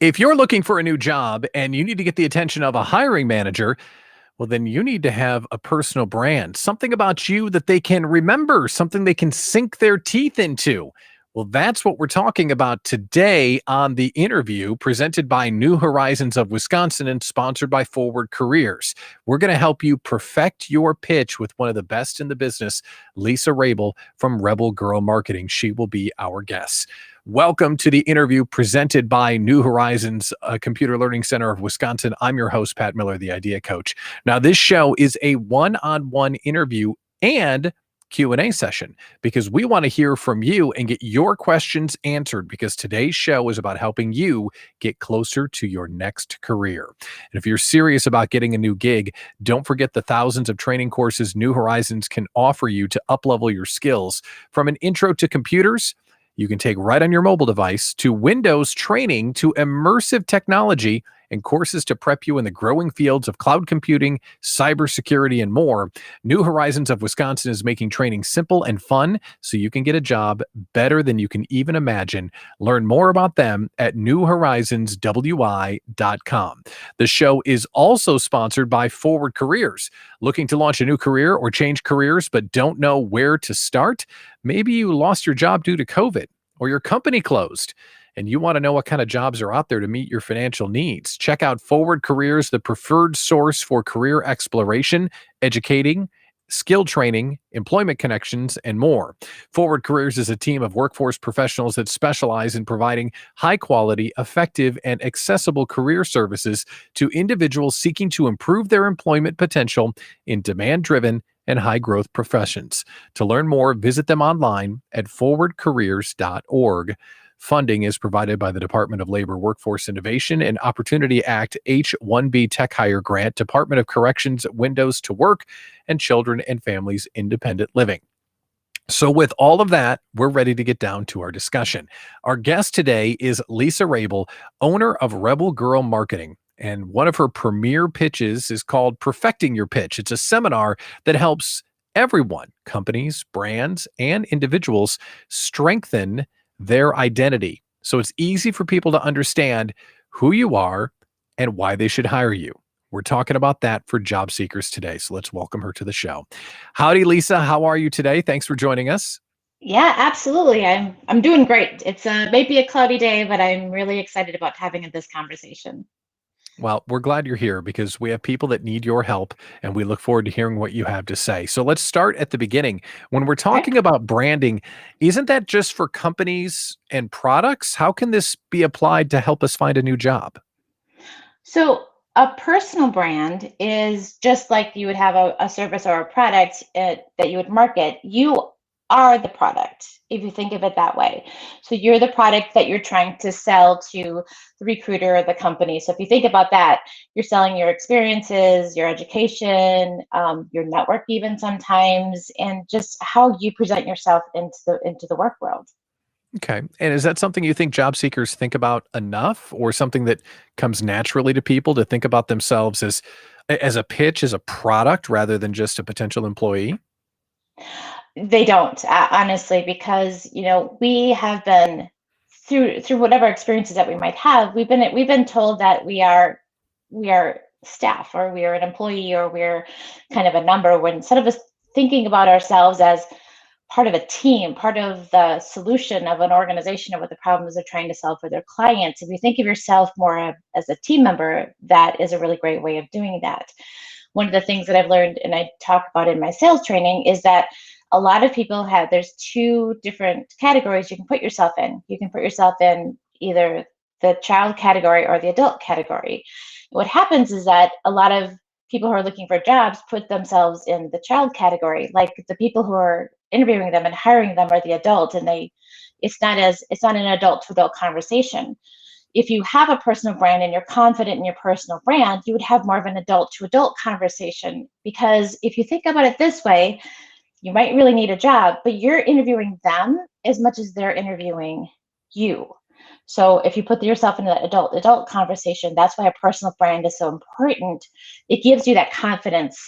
If you're looking for a new job and you need to get the attention of a hiring manager, well, then you need to have a personal brand, something about you that they can remember, something they can sink their teeth into. Well, that's what we're talking about today on the interview presented by New Horizons of Wisconsin and sponsored by Forward Careers. We're going to help you perfect your pitch with one of the best in the business, Lisa Rabel from Rebel Girl Marketing. She will be our guest. Welcome to the interview presented by New Horizons Computer Learning Center of Wisconsin. I'm your host, Pat Miller, the Idea Coach. Now, this show is a one-on-one interview and Q&A session because we want to hear from you and get your questions answered because today's show is about helping you get closer to your next career. And if you're serious about getting a new gig, don't forget the thousands of training courses New Horizons can offer you to uplevel your skills. From an intro to computers, you can take right on your mobile device, to Windows training, to immersive technology, and courses to prep you in the growing fields of cloud computing, cybersecurity, and more. New Horizons of Wisconsin is making training simple and fun so you can get a job better than you can even imagine. Learn more about them at newhorizonswi.com. The show is also sponsored by Forward Careers. Looking to launch a new career or change careers but don't know where to start? Maybe you lost your job due to COVID or your company closed, and you want to know what kind of jobs are out there to meet your financial needs. Check out Forward Careers, the preferred source for career exploration, educating, skill training, employment connections, and more. Forward Careers is a team of workforce professionals that specialize in providing high-quality, effective, and accessible career services to individuals seeking to improve their employment potential in demand-driven and high-growth professions. To learn more, visit them online at forwardcareers.org. Funding is provided by the Department of Labor Workforce Innovation and Opportunity Act H-1B Tech Hire Grant, Department of Corrections Windows to Work, and Children and Families Independent Living. So with all of that, we're ready to get down to our discussion. Our guest today is Lisa Rabel, owner of Rebel Girl Marketing. And one of her premier pitches is called Perfecting Your Pitch. It's a seminar that helps everyone, companies, brands, and individuals strengthen their identity. So it's easy for people to understand who you are and why they should hire you. We're talking about that for job seekers today. So let's welcome her to the show. Howdy, Lisa. How are you today? Thanks for joining us. Yeah, absolutely. I'm doing great. It's maybe a cloudy day, but I'm really excited about having this conversation. Well, we're glad you're here because we have people that need your help, and we look forward to hearing what you have to say. So let's start at the beginning. When we're talking about branding, isn't that just for companies and products? How can this be applied to help us find a new job? So a personal brand is just like you would have a service or a product that you would market. You are the product, if you think of it that way. So you're the product that you're trying to sell to the recruiter or the company. So if you think about that, you're selling your experiences, your education, your network even sometimes, and just how you present yourself into the work world. Okay. And is that something you think job seekers think about enough, or something that comes naturally to people to think about themselves as a pitch, as a product rather than just a potential employee? They don't, honestly, because we have been through whatever experiences that we might have. We've been told that we are staff, or we are an employee, or we're kind of a number. When instead of us thinking about ourselves as part of a team, part of the solution of an organization of what the problems they're trying to solve for their clients, if you think of yourself more as a team member, that is a really great way of doing that. One of the things that I've learned and I talk about in my sales training is that a lot of people there's two different categories you can put yourself in. You can put yourself in either the child category or the adult category. What happens is that a lot of people who are looking for jobs put themselves in the child category, like the people who are interviewing them and hiring them are the adult, and it's not an adult to adult conversation. If you have a personal brand and you're confident in your personal brand, you would have more of an adult to adult conversation, because if you think about it this way, you might really need a job, but you're interviewing them as much as they're interviewing you. So if you put yourself in the adult conversation, that's why a personal brand is so important. It gives you that confidence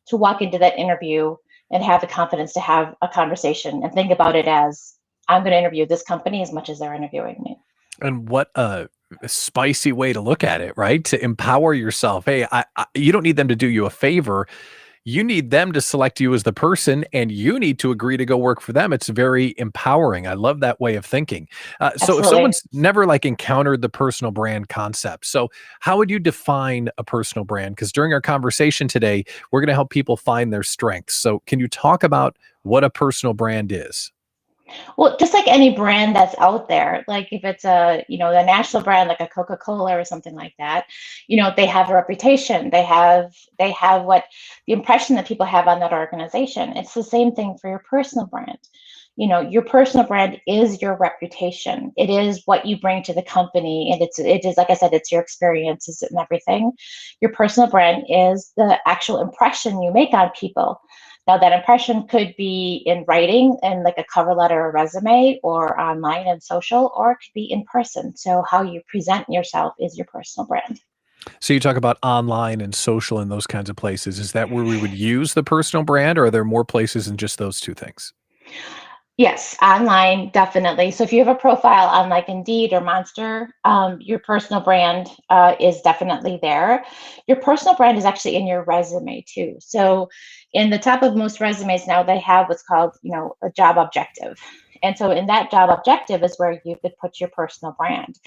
to walk into that interview and have the confidence to have a conversation and think about it as, I'm going to interview this company as much as they're interviewing me. And what spicy way to look at it, right? To empower yourself. Hey, you don't need them to do you a favor. You need them to select you as the person, and you need to agree to go work for them. It's very empowering. I love that way of thinking. So if Absolutely. someone's never like encountered the personal brand concept, so how would you define a personal brand? Because during our conversation today, we're going to help people find their strengths. So can you talk about what a personal brand is? Well, just like any brand that's out there, like if it's a, the national brand like a Coca-Cola or something like that, they have a reputation. They have what the impression that people have on that organization. It's the same thing for your personal brand. Your personal brand is your reputation. It is what you bring to the company, and it is like I said, it's your experiences and everything. Your personal brand is the actual impression you make on people. Now, that impression could be in writing and like a cover letter or resume, or online and social, or it could be in person. So, how you present yourself is your personal brand. So you talk about online and social and those kinds of places. Is that where we would use the personal brand, or are there more places than just those two things? Yes, online, definitely. So if you have a profile on like Indeed or Monster, your personal brand is definitely there. Your personal brand is actually in your resume too. So in the top of most resumes now, they have what's called, a job objective. And so in that job objective is where you could put your personal brand.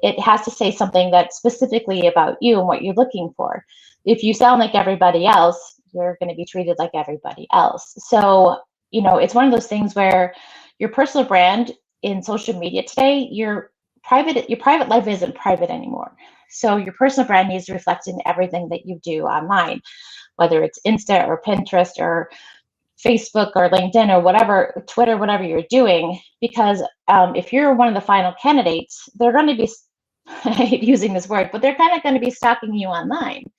It has to say something that's specifically about you and what you're looking for. If you sound like everybody else, you're going to be treated like everybody else. So it's one of those things where your personal brand in social media today, your private life isn't private anymore. So your personal brand needs to reflect in everything that you do online, whether it's Insta or Pinterest or Facebook or LinkedIn or whatever, Twitter, whatever you're doing, because if you're one of the final candidates, they're going to be, I hate using this word, but they're kind of going to be stalking you online.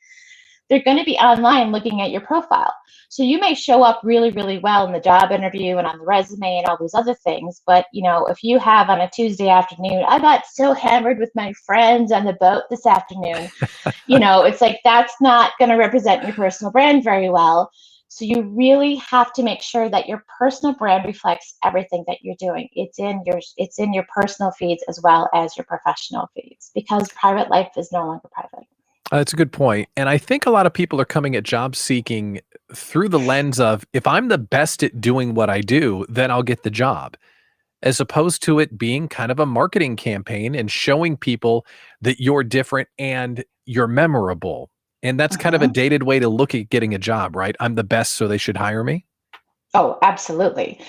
They're going to be online looking at your profile. So you may show up really, really well in the job interview and on the resume and all these other things. But, if you have on a Tuesday afternoon, I got so hammered with my friends on the boat this afternoon, it's like that's not going to represent your personal brand very well. So you really have to make sure that your personal brand reflects everything that you're doing. It's in your personal feeds as well as your professional feeds, because private life is no longer private. That's a good point. And I think a lot of people are coming at job seeking through the lens of if I'm the best at doing what I do, then I'll get the job, as opposed to it being kind of a marketing campaign and showing people that you're different and you're memorable. And that's kind of a Mhm. dated way to look at getting a job, right? I'm the best, so they should hire me. Oh, absolutely.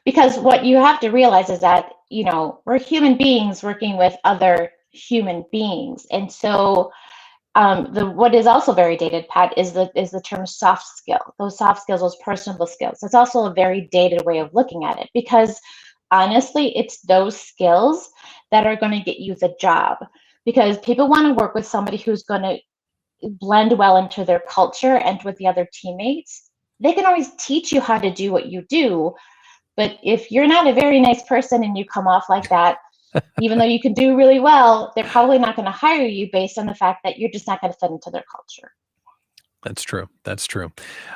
Because what you have to realize is that, we're human beings working with other human beings. And so the what is also very dated, Pat, is the term soft skill. Those soft skills, those personable skills. It's also a very dated way of looking at it, because honestly, it's those skills that are going to get you the job. Because people want to work with somebody who's going to blend well into their culture and with the other teammates. They can always teach you how to do what you do, but if you're not a very nice person and you come off like that, even though you can do really well, they're probably not going to hire you based on the fact that you're just not going to fit into their culture. That's true. That's true.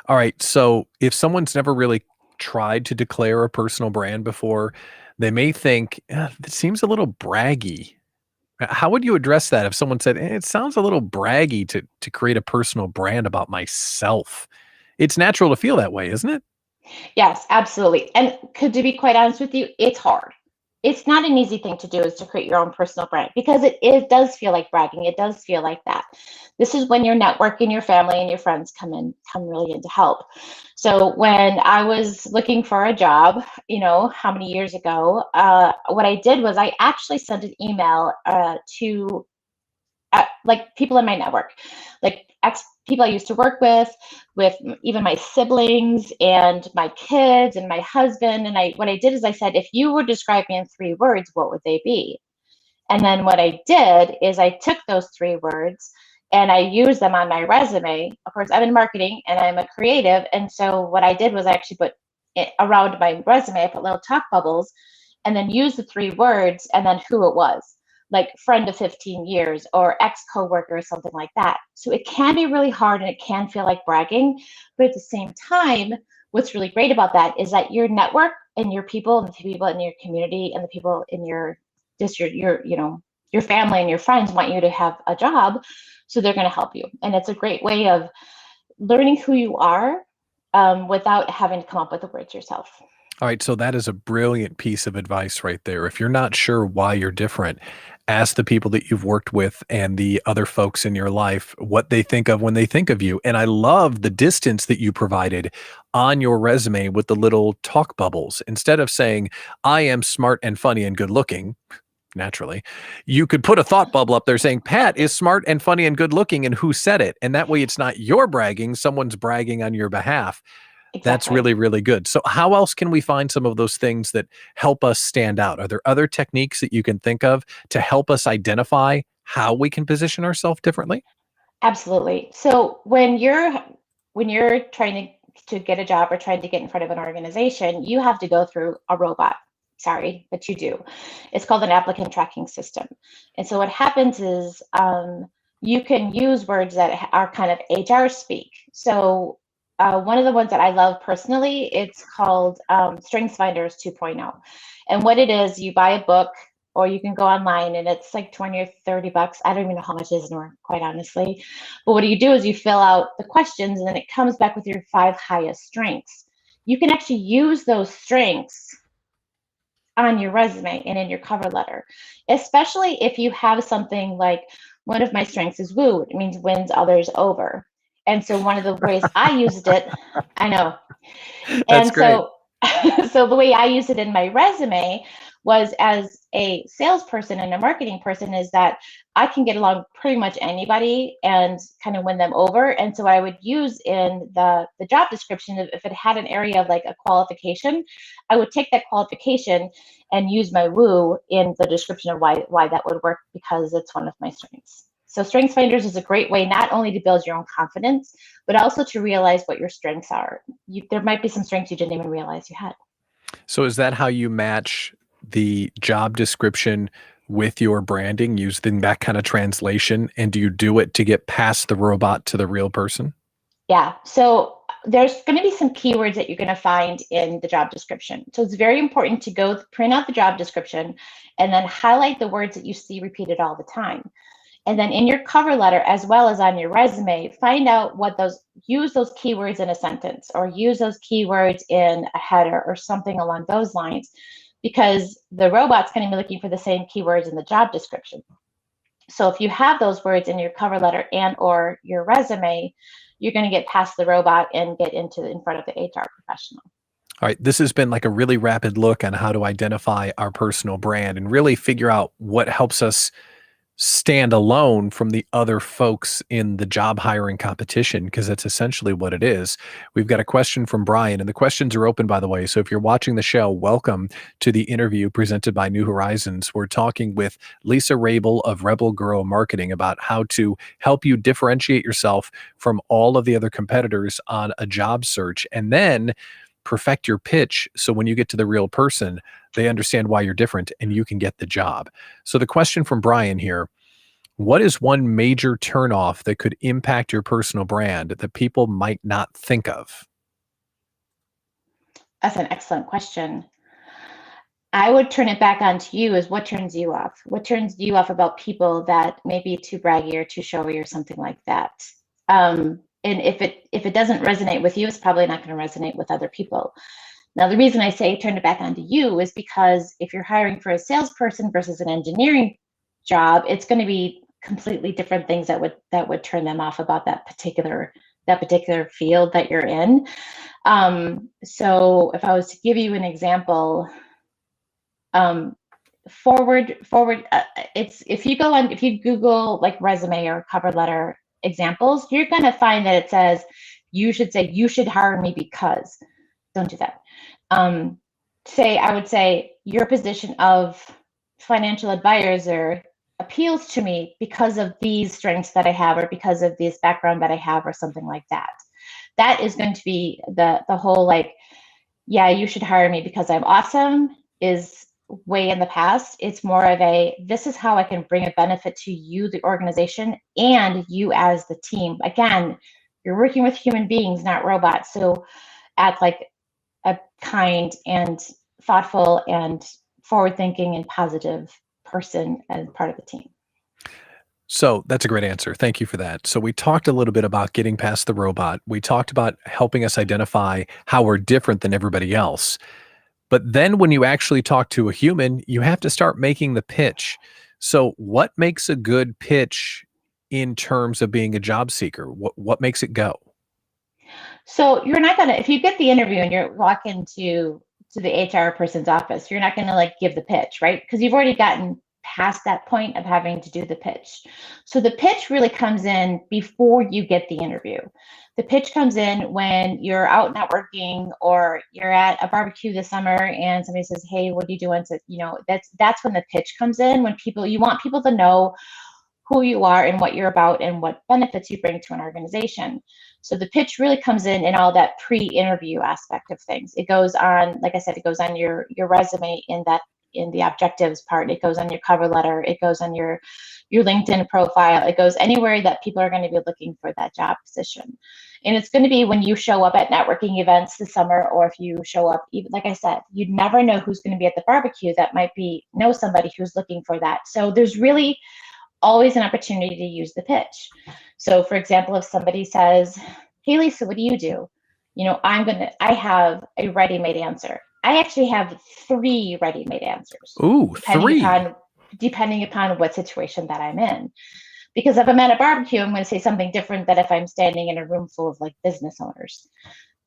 All right. So if someone's never really tried to declare a personal brand before, they may think, it seems a little braggy. How would you address that if someone said, it sounds a little braggy to create a personal brand about myself? It's natural to feel that way, isn't it? Yes, absolutely. And to be quite honest with you, it's hard. It's not an easy thing to do, is to create your own personal brand, because it does feel like bragging. It does feel like that. This is when your network and your family and your friends come really in to help. So when I was looking for a job, how many years ago, what I did was I actually sent an email to like people in my network, like ex people I used to work with even my siblings and my kids and my husband. And what I did is I said, if you would describe me in 3 words, what would they be? And then what I did is I took those 3 words and I used them on my resume. Of course, I'm in marketing and I'm a creative. And so what I did was I actually put it around my resume, I put little talk bubbles and then used the 3 words and then who it was, like friend of 15 years or ex coworker or something like that. So it can be really hard and it can feel like bragging. But at the same time, what's really great about that is that your network and your people and the people in your community and the people in your just your your family and your friends want you to have a job, so they're going to help you. And it's a great way of learning who you are without having to come up with the words yourself. All right, so that is a brilliant piece of advice right there. If you're not sure why you're different, ask the people that you've worked with and the other folks in your life what they think of when they think of you. And I love the distance that you provided on your resume with the little talk bubbles. Instead of saying, I am smart and funny and good looking, naturally, you could put a thought bubble up there saying, Pat is smart and funny and good looking, and who said it? And that way it's not your bragging, someone's bragging on your behalf. That's Exactly. really, really good. So how else can we find some of those things that help us stand out? Are there other techniques that you can think of to help us identify how we can position ourselves differently? Absolutely. So when you're trying to get a job or trying to get in front of an organization, you have to go through a robot. Sorry, but you do. It's called an applicant tracking system. And so what happens is you can use words that are kind of HR speak. So one of the ones that I love personally, it's called Strengths Finders 2.0. And what it is, you buy a book or you can go online and it's like 20 or 30 bucks. I don't even know how much it is anymore, quite honestly. But what you do is you fill out the questions and then it comes back with your 5 highest strengths. You can actually use those strengths on your resume and in your cover letter, especially if you have something like one of my strengths is woo. It means wins others over. And so one of the ways I used it, I know. That's And great. so so the way I use it in my resume was as a salesperson and a marketing person is that I can get along pretty much anybody and kind of win them over. And so I would use in the job description, if it had an area of like a qualification, I would take that qualification and use my woo in the description of why that would work because it's one of my strengths. So Strengths Finders is a great way not only to build your own confidence, but also to realize what your strengths are. There might be some strengths you didn't even realize you had. So is that how you match the job description with your branding using that kind of translation? And do you do it to get past the robot to the real person? Yeah. So there's going to be some keywords that you're going to find in the job description. So it's very important to go print out the job description and then highlight the words that you see repeated all the time. And then in your cover letter, as well as on your resume, find out use those keywords in a sentence or use those keywords in a header or something along those lines, because the robot's going to be looking for the same keywords in the job description. So if you have those words in your cover letter and or your resume, you're going to get past the robot and get in front of the HR professional. All right, this has been like a really rapid look on how to identify our personal brand and really figure out what helps us stand alone from the other folks in the job hiring competition, because that's essentially what it is. We've got a question from Brian, and the questions are open, by the way. So if you're watching the show, welcome to the interview presented by New Horizons. We're talking with Lisa Rabel of Rebel Girl Marketing about how to help you differentiate yourself from all of the other competitors on a job search, and then perfect your pitch so when you get to the real person, they understand why you're different and you can get the job. So the question from Brian here, what is one major turnoff that could impact your personal brand that people might not think of? That's an excellent question. I would turn it back onto you is what turns you off? What turns you off about people that may be too braggy or too showy or something like that? And if it doesn't resonate with you, it's probably not going to resonate with other people. Now, the reason I say turn it back onto you is because if you're hiring for a salesperson versus an engineering job, it's going to be completely different things that would turn them off about that particular field that you're in. So if I was to give you an example, forward, it's if you Google like resume or cover letter examples, you're going to find that it says you should hire me because. Don't do that. I would say your position of financial advisor appeals to me because of these strengths that I have, or because of this background that I have, or something like that. That is going to be the whole like, yeah, you should hire me because I'm awesome is way in the past. It's more of this is how I can bring a benefit to you, the organization, and you as the team. Again, you're working with human beings, not robots. So act like a kind and thoughtful and forward thinking and positive person and part of the team. So that's a great answer. Thank you for that. So we talked a little bit about getting past the robot. We talked about helping us identify how we're different than everybody else. But then when you actually talk to a human, you have to start making the pitch. So what makes a good pitch in terms of being a job seeker? What makes it go? So you're not gonna, if you get the interview and you're walking to the HR person's office, you're not gonna like give the pitch, right? Because you've already gotten past that point of having to do the pitch. So the pitch really comes in before you get the interview. The pitch comes in when you're out networking or you're at a barbecue this summer and somebody says, "Hey, what are you doing?" So, that's when the pitch comes in, when you want people to know who you are and what you're about and what benefits you bring to an organization. So the pitch really comes in all that pre-interview aspect of things. It goes on, like I said, it goes on your resume in the objectives part. It goes on your cover letter. It goes on your LinkedIn profile. It goes anywhere that people are going to be looking for that job position. And it's going to be when you show up at networking events this summer, or if you show up, even like I said, you'd never know who's going to be at the barbecue that might know somebody who's looking for that. So there's really always an opportunity to use the pitch. So for example, if somebody says, "Hey Lisa, what do you do?" I have a ready-made answer. I actually have 3 ready-made answers. Ooh, 3. Depending upon what situation that I'm in. Because if I'm at a barbecue, I'm going to say something different than if I'm standing in a room full of like business owners.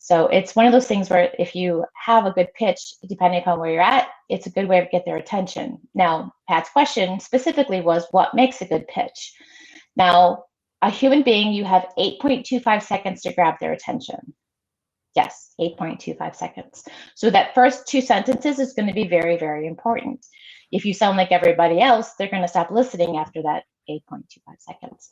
So it's one of those things where if you have a good pitch, depending upon where you're at, it's a good way to get their attention. Now, Pat's question specifically was, what makes a good pitch? Now, a human being, you have 8.25 seconds to grab their attention. Yes, 8.25 seconds. So that first 2 sentences is going to be very, very important. If you sound like everybody else, they're going to stop listening after that 8.25 seconds.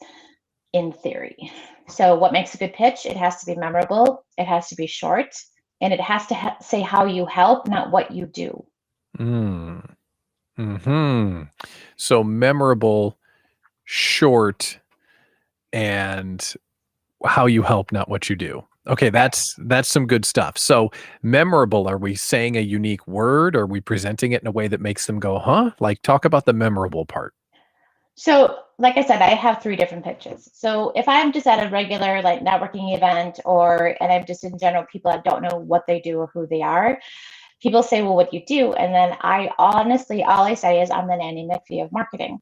In theory. So what makes a good pitch? It has to be memorable, it has to be short, and it has to say how you help, not what you do. Mm. Hmm. So memorable, short, and how you help, not what you do. Okay, that's some good stuff. So memorable, are we saying a unique word? Or are we presenting it in a way that makes them go, huh? Like talk about the memorable part. So, like I said, I have 3 different pitches. So if I'm just at a regular like networking event and I'm just in general, people that don't know what they do or who they are, people say, "Well, what do you do?" And then I honestly, all I say is, "I'm the Nanny McPhee of marketing."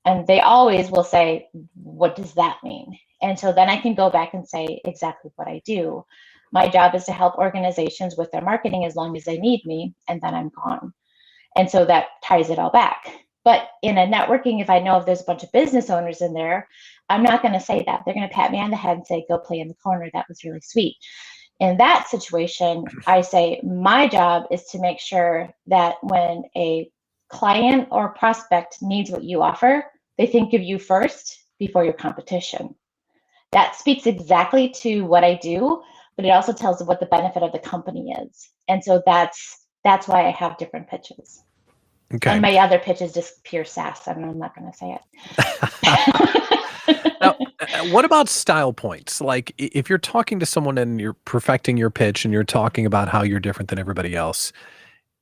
And they always will say, "What does that mean?" And so then I can go back and say exactly what I do. My job is to help organizations with their marketing as long as they need me, and then I'm gone. And so that ties it all back. But in a networking, if I know if there's a bunch of business owners in there, I'm not going to say that. They're going to pat me on the head and say, "Go play in the corner. That was really sweet." In that situation, I say my job is to make sure that when a client or prospect needs what you offer, they think of you first before your competition. That speaks exactly to what I do, but it also tells what the benefit of the company is. And so that's why I have different pitches. Okay. And my other pitch is just pure sass. I'm not going to say it. Now, what about style points? Like if you're talking to someone and you're perfecting your pitch and you're talking about how you're different than everybody else,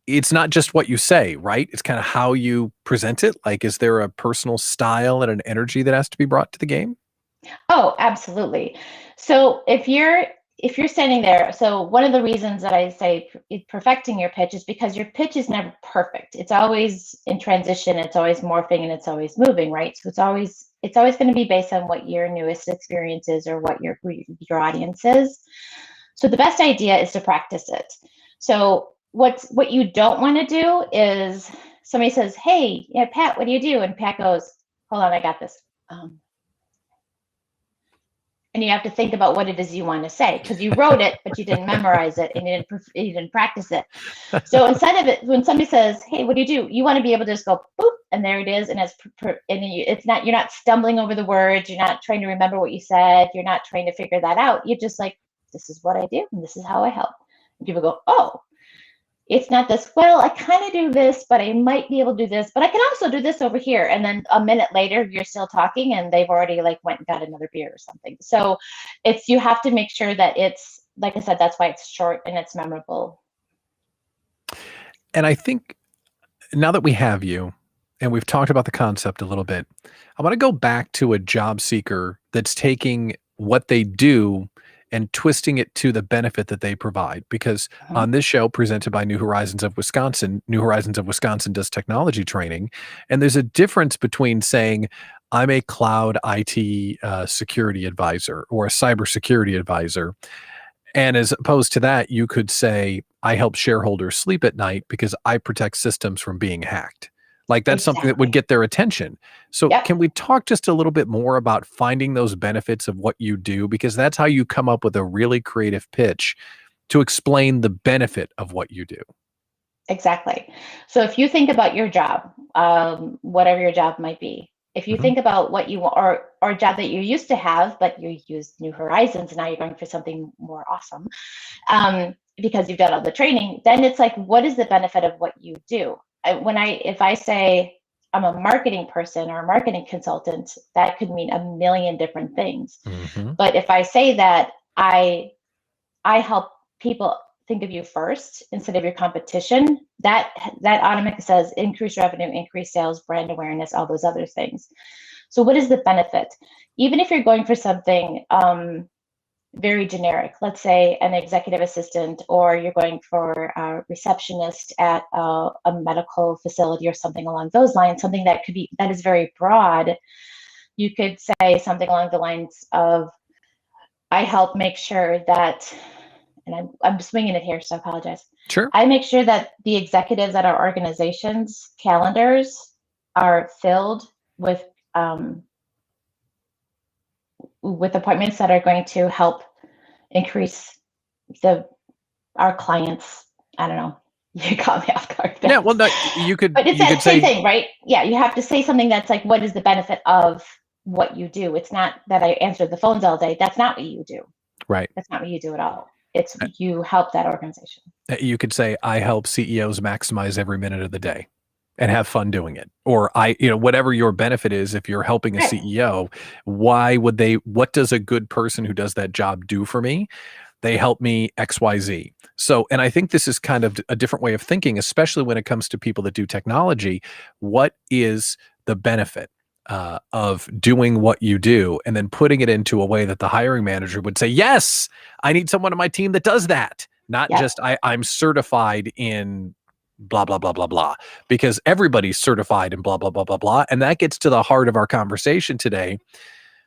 it's not just what you say, right? It's kind of how you present it. Like, is there a personal style and an energy that has to be brought to the game? Oh, absolutely. So if you're standing there, so one of the reasons that I say perfecting your pitch is because your pitch is never perfect. It's always in transition, it's always morphing, and it's always moving, right? So it's always going to be based on what your newest experience is or what who your audience is. So the best idea is to practice it. So what you don't want to do is somebody says, "Hey, yeah, Pat, what do you do?" And Pat goes, "Hold on, I got this." And you have to think about what it is you want to say because you wrote it, but you didn't memorize it and you didn't practice it. So instead of it, when somebody says, "Hey, what do?" You want to be able to just go boop, and there it is, and it's not, you're not stumbling over the words, you're not trying to remember what you said, you're not trying to figure that out. You're just like, "This is what I do, and this is how I help." And people go, "Oh, it's not this, well, I kind of do this, but I might be able to do this, but I can also do this over here." And then a minute later, you're still talking and they've already like went and got another beer or something. So you have to make sure that it's, like I said, that's why it's short and it's memorable. And I think now that we have you and we've talked about the concept a little bit. I want to go back to a job seeker that's taking what they do and twisting it to the benefit that they provide. Because Mhm. on this show, presented by New Horizons of Wisconsin does technology training. And there's a difference between saying, I'm a cloud IT security advisor or a cybersecurity advisor. And as opposed to that, you could say, I help shareholders sleep at night because I protect systems from being hacked. Like that's something that would Exactly. get their attention. So, Yep. can we talk just a little bit more about finding those benefits of what you do? Because that's how you come up with a really creative pitch to explain the benefit of what you do. Exactly. So if you think about your job, whatever your job might be, if you Mhm. think about what you or a job that you used to have, but you used New Horizons, and now you're going for something more awesome, because you've done all the training, then it's like, what is the benefit of what you do? If I say I'm a marketing person or a marketing consultant, that could mean a million different things. Mhm. But if I say that I help people think of you first instead of your competition, that automatically says increase revenue, increase sales, brand awareness, all those other things. So what is the benefit? Even if you're going for something very generic, let's say an executive assistant, or you're going for a receptionist at a medical facility or something along those lines, something that is very broad, you could say something along the lines of, I help make sure that, and I'm swinging it here, so I apologize. Sure. I make sure that the executives at our organization's calendars are filled with um, with appointments that are going to help increase the our clients. I don't know. You caught me off guard Yeah, there. well, no, you could But it's you that could same say thing, right? Yeah, you have to say something that's like, what is the benefit of what you do? It's not that I answer the phones all day. That's not what you do. right. That's not what you do at all. It's you help that organization. You could say, I help CEOs maximize every minute of the day and have fun doing it. Or whatever your benefit is, if you're helping a Right. CEO, what does a good person who does that job do for me? They help me XYZ. So, and I think this is kind of a different way of thinking, especially when it comes to people that do technology. What is the benefit of doing what you do and then putting it into a way that the hiring manager would say, yes, I need someone on my team that does that. Not Yep. just I'm certified in blah, blah, blah, blah, blah, because everybody's certified in blah, blah, blah, blah, blah. And that gets to the heart of our conversation today.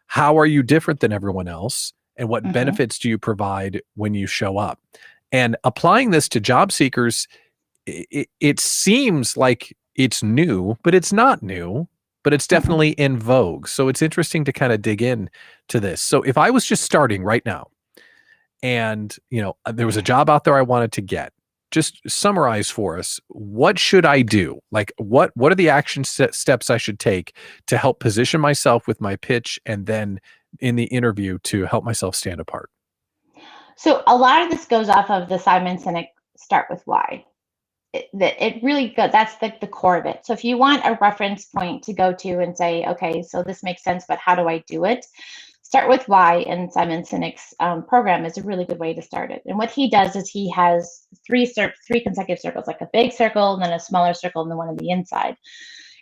How are you different than everyone else? And what Hmm. benefits do you provide when you show up? And applying this to job seekers, it seems like it's new, but it's not new, but it's Hmm. definitely in vogue. So it's interesting to kind of dig in to this. So if I was just starting right now and, there was a job out there I wanted to get, just summarize for us, what should I do? Like what are the steps I should take to help position myself with my pitch and then in the interview to help myself stand apart? So a lot of this goes off of the Simon Sinek start with why. It really go that's the core of it. So if you want a reference point to go to and say, okay, so this makes sense, but how do I do it? Start with why, and Simon Sinek's program is a really good way to start it. And what he does is he has three consecutive circles, like a big circle, and then a smaller circle, and then one on the inside.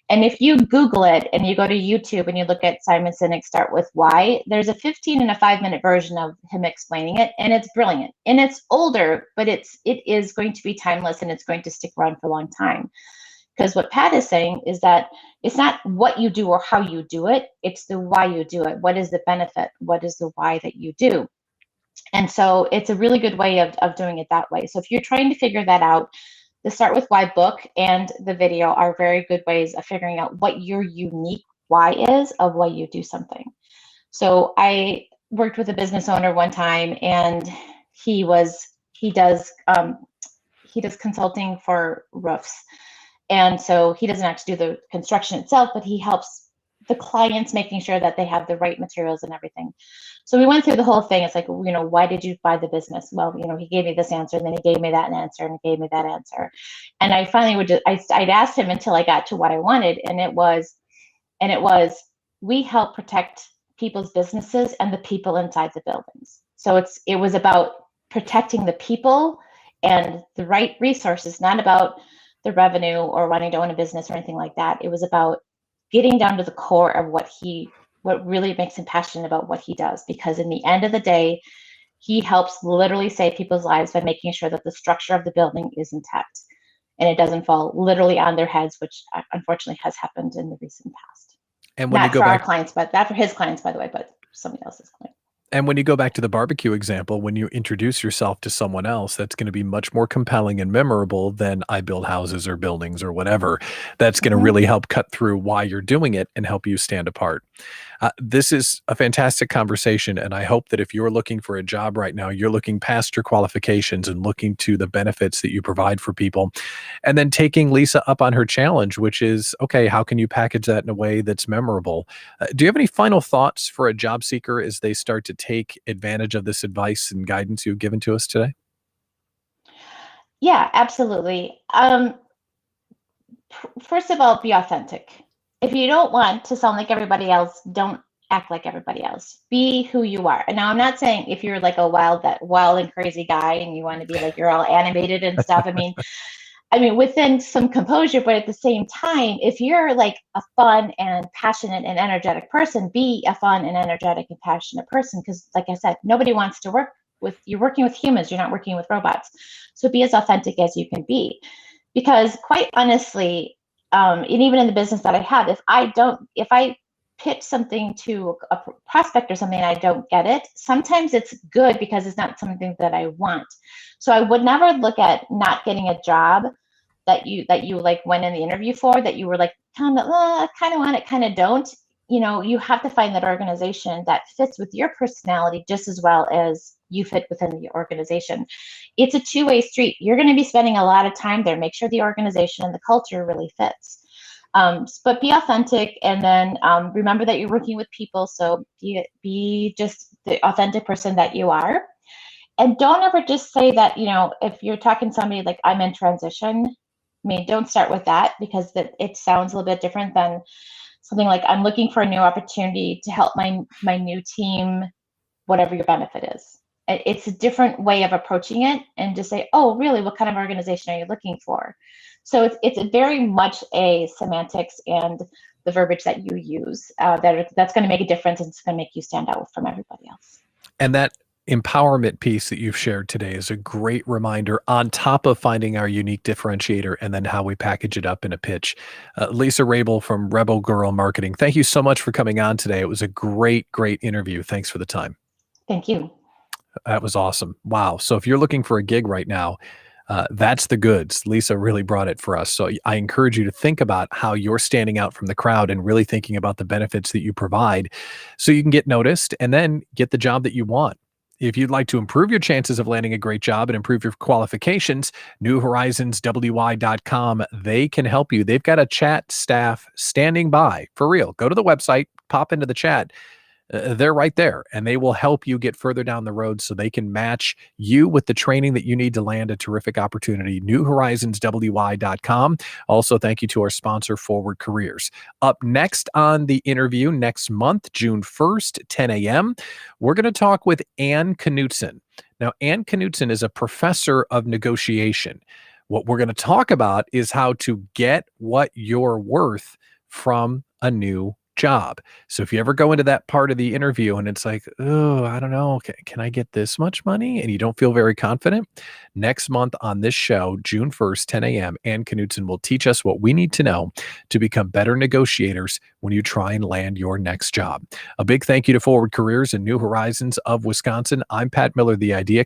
And if you Google it and you go to YouTube and you look at Simon Sinek Start With Why, there's a 15 and a 5-minute version of him explaining it, and it's brilliant. And it's older, but it is going to be timeless and it's going to stick around for a long time. Because what Pat is saying is that it's not what you do or how you do it, it's the why you do it. What is the benefit? What is the why that you do? And so it's a really good way of doing it that way. So if you're trying to figure that out, the Start With Why book and the video are very good ways of figuring out what your unique why is of why you do something. So I worked with a business owner one time, and he was he does consulting for roofs, and so he doesn't actually do the construction itself, but he helps the clients making sure that they have the right materials and everything. So we went through the whole thing. It's like, why did you buy the business? Well, he gave me this answer, and then he gave me that answer, and he gave me that answer. And I finally I'd asked him until I got to what I wanted. And it was, we help protect people's businesses and the people inside the buildings. So it was about protecting the people and the right resources, not about the revenue or wanting to own a business or anything like that. It was about getting down to the core of what really makes him passionate about what he does. Because in the end of the day, he helps literally save people's lives by making sure that the structure of the building is intact and it doesn't fall literally on their heads, which unfortunately has happened in the recent past. And when you Not go for our back, clients, but not for his clients, by the way, but somebody else's client. and when you go back to the barbecue example, when you introduce yourself to someone else, that's going to be much more compelling and memorable than I build houses or buildings or whatever. That's going to really help cut through why you're doing it and help you stand apart. This is a fantastic conversation, and I hope that if you're looking for a job right now, you're looking past your qualifications and looking to the benefits that you provide for people, and then taking Lisa up on her challenge, which is, okay, how can you package that in a way that's memorable? Do you have any final thoughts for a job seeker as they start to take advantage of this advice and guidance you've given to us today? Yeah, absolutely. First of all, be authentic. If you don't want to sound like everybody else, don't act like everybody else. Be who you are. And now I'm not saying if you're like a wild and crazy guy and you want to be like you're all animated and stuff. I mean within some composure, but at the same time, if you're like a fun and passionate and energetic person, be a fun and energetic and passionate person. Because like I said, nobody wants to work with, you're working with humans, you're not working with robots. So be as authentic as you can be. Because quite honestly, and even in the business that I have, if I pitch something to a prospect or something and I don't get it, sometimes it's good because it's not something that I want. So I would never look at not getting a job that you like went in the interview for, that you were like kind of want it, kind of don't. You have to find that organization that fits with your personality just as well as you fit within the organization. It's a two-way street. You're going to be spending a lot of time there. Make sure the organization and the culture really fits. But be authentic, and then remember that you're working with people. So be just the authentic person that you are. And don't ever just say that, if you're talking to somebody like I'm in transition, don't start with that, because it sounds a little bit different than something like I'm looking for a new opportunity to help my new team, whatever your benefit is. It's a different way of approaching it, and just say, oh, really, what kind of organization are you looking for? So it's very much a semantics and the verbiage that you use that's going to make a difference, and it's going to make you stand out from everybody else. And that empowerment piece that you've shared today is a great reminder, on top of finding our unique differentiator and then how we package it up in a pitch. Lisa Rabel from Rebel Girl Marketing, thank you so much for coming on today. It was a great interview. Thanks for the time. Thank you. That was awesome. Wow. So if you're looking for a gig right now, that's the goods. Lisa really brought it for us. So I encourage you to think about how you're standing out from the crowd and really thinking about the benefits that you provide so you can get noticed and then get the job that you want. If you'd like to improve your chances of landing a great job and improve your qualifications, newhorizonswy.com, they can help you. They've got a chat staff standing by for real. Go to the website, pop into the chat. They're right there, and they will help you get further down the road so they can match you with the training that you need to land a terrific opportunity. newhorizonswy.com. Also, thank you to our sponsor, Forward Careers. Up next on the interview next month, June 1st, 10 a.m., we're going to talk with Ann Knutson. Now, Ann Knutson is a professor of negotiation. What we're going to talk about is how to get what you're worth from a new job. So if you ever go into that part of the interview and it's like, oh, I don't know, can I get this much money? And you don't feel very confident, next month on this show, June 1st, 10 a.m., Ann Knutson will teach us what we need to know to become better negotiators when you try and land your next job. A big thank you to Forward Careers and New Horizons of Wisconsin. I'm Pat Miller, The Idea